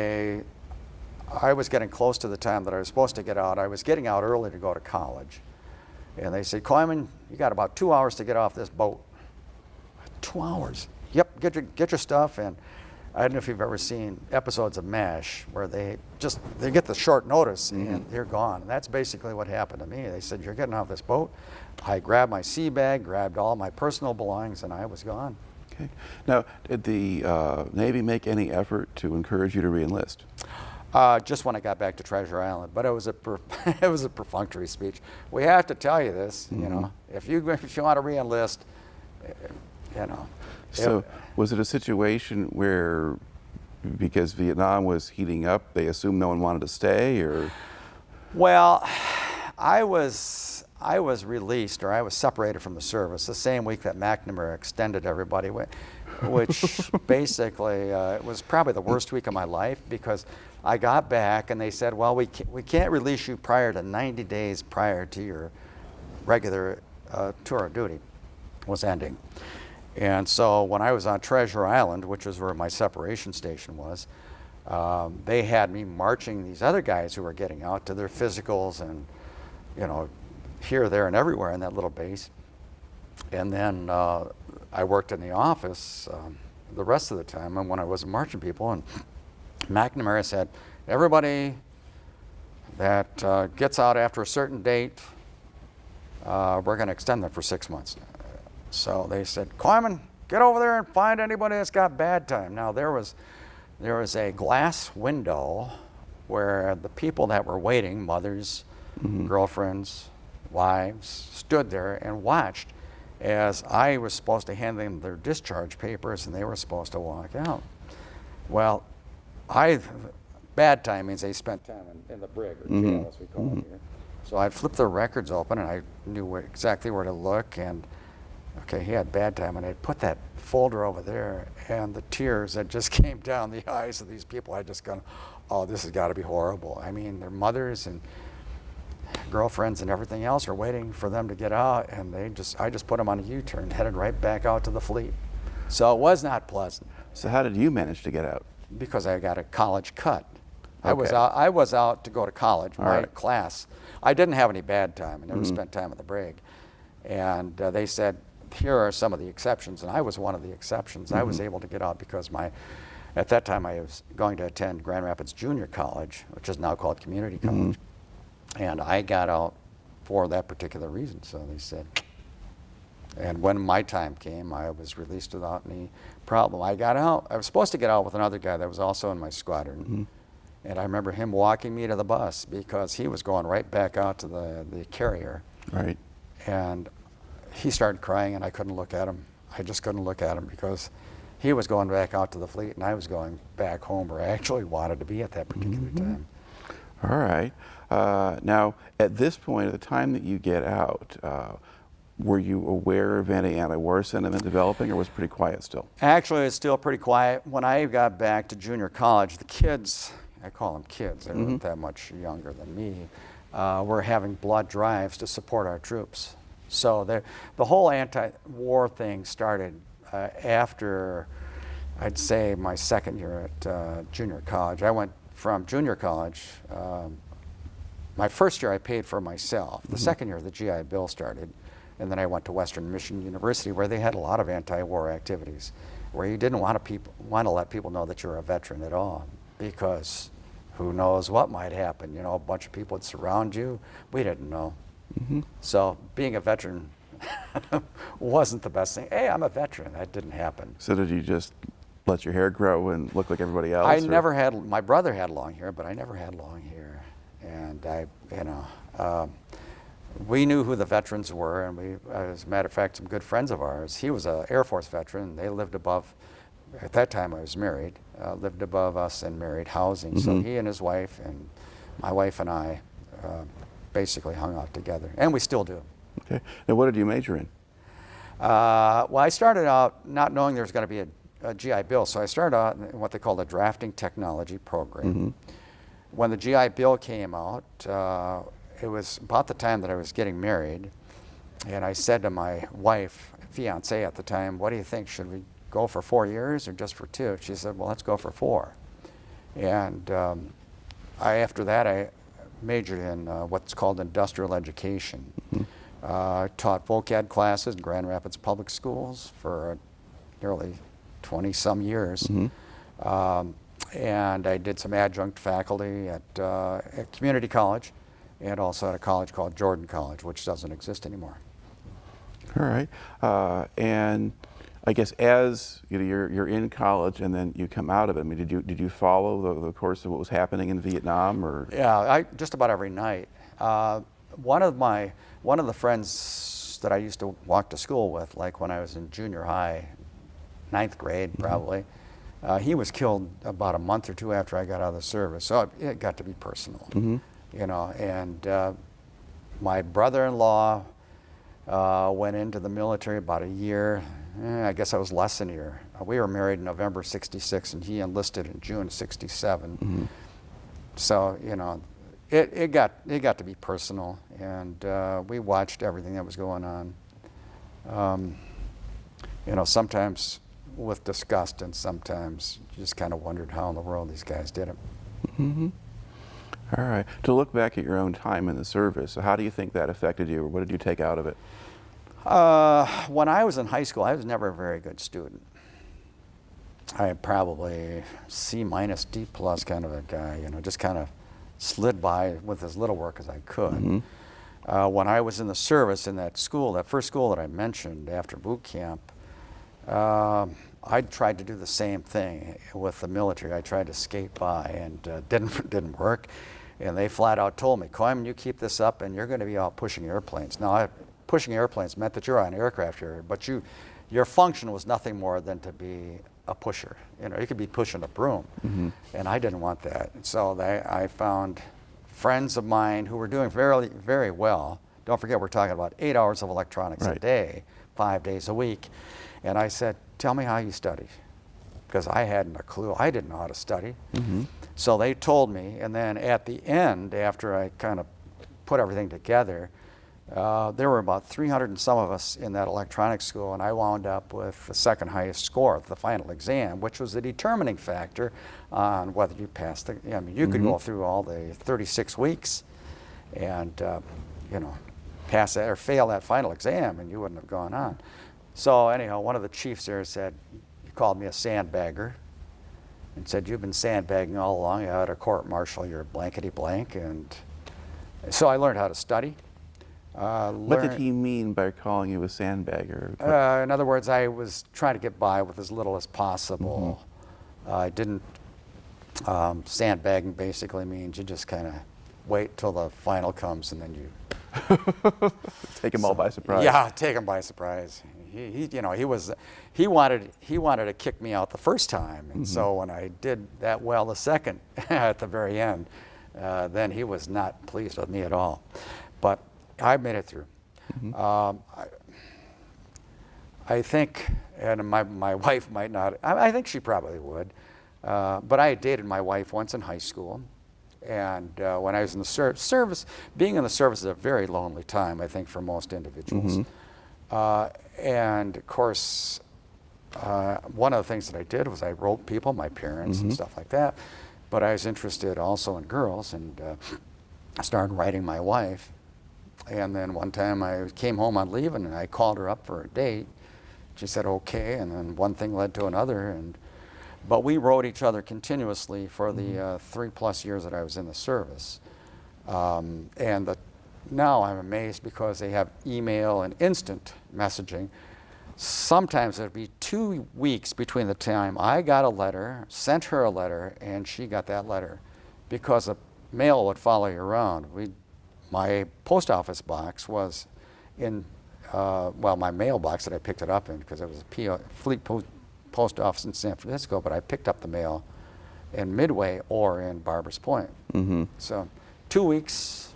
[SPEAKER 2] I was getting close to the time that I was supposed to get out. I was getting out early to go to college. And they said, "Kooyman, you got about 2 hours to get off this boat." 2 hours? Yep, get your stuff. And I don't know if you've ever seen episodes of MASH where they get the short notice and they're gone. And that's basically what happened to me. They said, "You're getting off this boat." I grabbed my sea bag, grabbed all my personal belongings, and I was gone.
[SPEAKER 1] Okay. Now, did the Navy make any effort to encourage you to re-enlist?
[SPEAKER 2] Just when I got back to Treasure Island, but it was a it was a perfunctory speech. "We have to tell you this, you know, if you want to re-enlist, you know."
[SPEAKER 1] So was it a situation where, because Vietnam was heating up, they assumed no one wanted to stay, or?
[SPEAKER 2] Well, I was released, or I was separated from the service the same week that McNamara extended everybody, which basically it was probably the worst week of my life, because I got back and they said, "Well, we can't release you prior to 90 days prior to your regular tour of duty was ending." And so when I was on Treasure Island, which is where my separation station was, they had me marching these other guys who were getting out to their physicals, and you know, here, there, and everywhere in that little base. And then I worked in the office the rest of the time, and when I was marching people, and McNamara said, everybody that gets out after a certain date, we're going to extend them for 6 months. So they said, Kooyman, get over there and find anybody that's got bad time. Now there was a glass window where the people that were waiting, mothers, girlfriends, wives, stood there and watched as I was supposed to hand them their discharge papers and they were supposed to walk out. Well, bad time means they spent time in the brig, or jail as we call it here. So I'd flip their records open and I knew exactly where to look, and okay, he had bad time, and I'd put that folder over there, and the tears that just came down the eyes of these people, I just gone, oh, this has got to be horrible. I mean, their mothers and girlfriends and everything else are waiting for them to get out, and I just put them on a U-turn, headed right back out to the fleet. So it was not pleasant.
[SPEAKER 1] So how did you manage to get out?
[SPEAKER 2] Because I got a college cut.
[SPEAKER 1] Okay.
[SPEAKER 2] I was out to go to college, my
[SPEAKER 1] right.
[SPEAKER 2] class. I didn't have any bad time. I never spent time at the brig. And they said, here are some of the exceptions, and I was one of the exceptions. I was able to get out because at that time I was going to attend Grand Rapids Junior College, which is now called Community College. And I got out for that particular reason. So they said, and when my time came, I was released without any problem. I got out. I was supposed to get out with another guy that was also in my squadron. And I remember him walking me to the bus because he was going right back out to the carrier.
[SPEAKER 1] Right.
[SPEAKER 2] And he started crying, and I couldn't look at him. I just couldn't look at him because he was going back out to the fleet, and I was going back home where I actually wanted to be at that particular time.
[SPEAKER 1] All right. Now, at this point, at the time that you get out, were you aware of any anti-war sentiment developing, or was it pretty quiet still? Actually,
[SPEAKER 2] it's still pretty quiet. When I got back to junior college, the kids, I call them kids, they weren't that much younger than me, were having blood drives to support our troops. So the whole anti-war thing started after, I'd say, my second year at junior college. I went from junior college, my first year I paid for myself. The second year the GI Bill started, and then I went to Western Michigan University where they had a lot of anti-war activities, where you didn't want to let people know that you're a veteran at all, because who knows what might happen. You know, a bunch of people would surround you. We didn't know. So being a veteran wasn't the best thing. Hey, I'm a veteran. That didn't happen.
[SPEAKER 1] So did you just let your hair grow and look like everybody else?
[SPEAKER 2] I never had, my brother had long hair, but I never had long hair. And we knew who the veterans were, and as a matter of fact, some good friends of ours. He was an Air Force veteran. They lived above, at that time I was married, lived above us in married housing. So he and his wife and my wife and I basically hung out together, and we still do.
[SPEAKER 1] Okay. Now, what did you major in?
[SPEAKER 2] Well, I started out not knowing there was going to be a GI Bill, so I started out in what they call the drafting technology program. When the GI Bill came out, it was about the time that I was getting married, and I said to my wife, fiance at the time, what do you think? Should we go for 4 years or just for 2? She said, well, let's go for 4. And after that, I majored in what's called industrial education. Taught voc-ed classes in Grand Rapids Public Schools for nearly 20-some years. And I did some adjunct faculty at community college, and also at a college called Jordan College, which doesn't exist anymore.
[SPEAKER 1] All right. And I guess as you're in college and then you come out of it, I mean, did you follow the course of what was happening in Vietnam, or?
[SPEAKER 2] Yeah, just about every night. One of the friends that I used to walk to school with, like when I was in junior high, 9th grade probably, he was killed about a month or 2 after I got out of the service. So it got to be personal, you know. And my brother-in-law went into the military about a year. I guess I was less than a year. We were married in November '66, and he enlisted in June '67. So, you know, it got to be personal, and we watched everything that was going on. You know, sometimes with disgust, and sometimes you just kind of wondered how in the world these guys did it.
[SPEAKER 1] All right. To look back at your own time in the service, how do you think that affected you, or what did you take out of it?
[SPEAKER 2] When I was in high school, I was never a very good student. I had probably C minus, D plus kind of a guy, you know, just kind of slid by with as little work as I could. When I was in the service in that school, that first school that I mentioned after boot camp, I tried to do the same thing with the military. I tried to skate by and didn't work. And they flat out told me, Kooyman, you keep this up and you're going to be out pushing airplanes. Now, pushing airplanes meant that you're on an aircraft carrier, but your function was nothing more than to be a pusher. You know, you could be pushing a broom, and I didn't want that. So I found friends of mine who were doing very, very well. Don't forget, we're talking about 8 hours of electronics a day, 5 days a week. And I said, tell me how you study. Because I hadn't a clue. I didn't know how to study. So they told me, and then at the end, after I kind of put everything together, there were about 300 and some of us in that electronics school, and I wound up with the second highest score of the final exam, which was the determining factor on whether you passed the, I mean, you could go through all the 36 weeks and, you know, pass that or fail that final exam, and you wouldn't have gone on. So anyhow, one of the chiefs there said, he called me a sandbagger and said, you've been sandbagging all along, you ought to court-martial your blankety blank. And so I learned how to study.
[SPEAKER 1] What did he mean by calling you a sandbagger?
[SPEAKER 2] In other words, I was trying to get by with as little as possible. I didn't, sandbagging basically means you just kind of wait till the final comes and then you
[SPEAKER 1] take them all by surprise.
[SPEAKER 2] Yeah, take him by surprise. You know, he wanted to kick me out the first time, and so when I did that well the second at the very end, then he was not pleased with me at all. But I made it through. I think, and my wife might not. I think she probably would, but I had dated my wife once in high school. And when I was in the service, being in the service is a very lonely time, I think, for most individuals. And of course, one of the things that I did was I wrote people, my parents and stuff like that. But I was interested also in girls, and I started writing my wife. And then one time I came home on leave and I called her up for a date. She said, okay, and then one thing led to another. But we wrote each other continuously for the 3+ years that I was in the service. Now I'm amazed because they have email and instant messaging. Sometimes it'd be 2 weeks between the time I got a letter, sent her a letter, and she got that letter, because the mail would follow you around. My post office box was in, well, my mailbox that I picked it up in, because it was a Fleet Post Office in San Francisco, but I picked up the mail in Midway or in Barber's Point. So 2 weeks,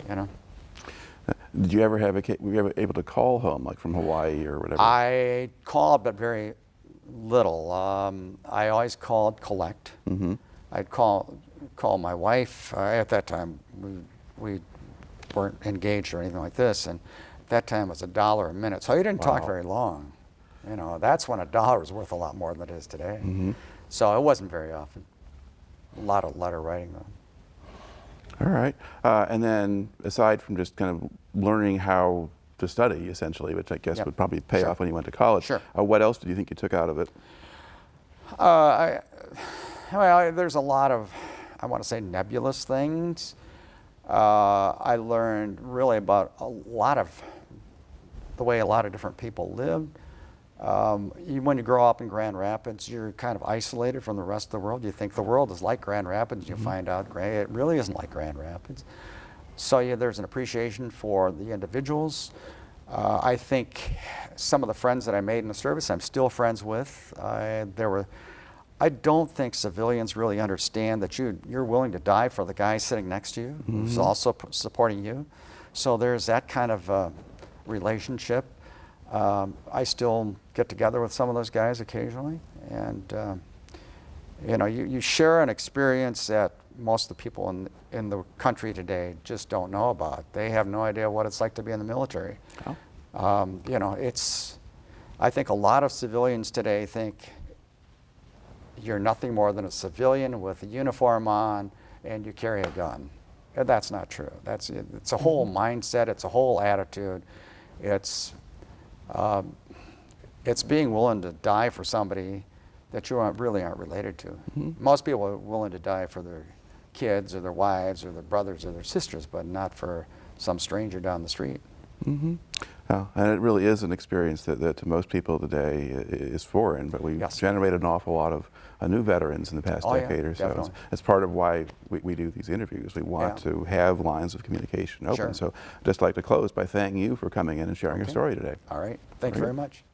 [SPEAKER 2] you know.
[SPEAKER 1] Did you ever have were you ever able to call home, like from Hawaii or whatever?
[SPEAKER 2] I called, but very little. I always called collect. I'd call my wife. At that time, we weren't engaged or anything like this, and at that time it was $1 a minute, so you didn't talk very long. You know, that's when $1 was worth a lot more than it is today. So it wasn't very often. A lot of letter writing, though.
[SPEAKER 1] All right. And then aside from just kind of learning how to study, essentially, which I guess would probably pay off when you went to college, what else did you think you took out of it?
[SPEAKER 2] Well, there's a lot of, I want to say, nebulous things. I learned really about a lot of the way a lot of different people lived. When you grow up in Grand Rapids, you're kind of isolated from the rest of the world. You think the world is like Grand Rapids. You find out it really isn't like Grand Rapids. So there's an appreciation for the individuals. I think some of the friends that I made in the service, I'm still friends with. I don't think civilians really understand that you're willing to die for the guy sitting next to you, who's also supporting you. So there's that kind of relationship. I still get together with some of those guys occasionally, and you know, you share an experience that most of the people in the country today just don't know about. They have no idea what it's like to be in the military. You know, I think a lot of civilians today think you're nothing more than a civilian with a uniform on and you carry a gun. And that's not true. It's a whole mindset. It's a whole attitude. It's being willing to die for somebody that you really aren't related to. Most people are willing to die for their kids or their wives or their brothers or their sisters, but not for some stranger down the street.
[SPEAKER 1] Well, and it really is an experience that to most people today is foreign, but we've
[SPEAKER 2] Yes.
[SPEAKER 1] generated an awful lot of new veterans in the past
[SPEAKER 2] Oh, yeah,
[SPEAKER 1] decade or so.
[SPEAKER 2] definitely.
[SPEAKER 1] It's part of why we do these interviews. We want
[SPEAKER 2] Yeah.
[SPEAKER 1] to have lines of communication open.
[SPEAKER 2] Sure.
[SPEAKER 1] So I'd just like to close by thanking you for coming in and sharing your
[SPEAKER 2] Okay.
[SPEAKER 1] story today.
[SPEAKER 2] All right. Thank you very much.